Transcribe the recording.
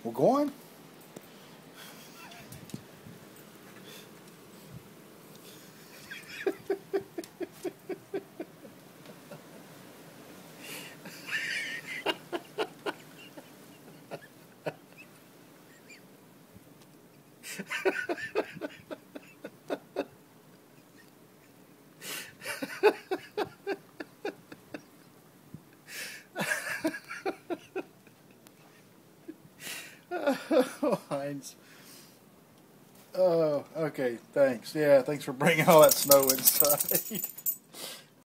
We're going? Oh, Heinz. Oh, okay, thanks. Yeah, thanks for bringing all that snow inside.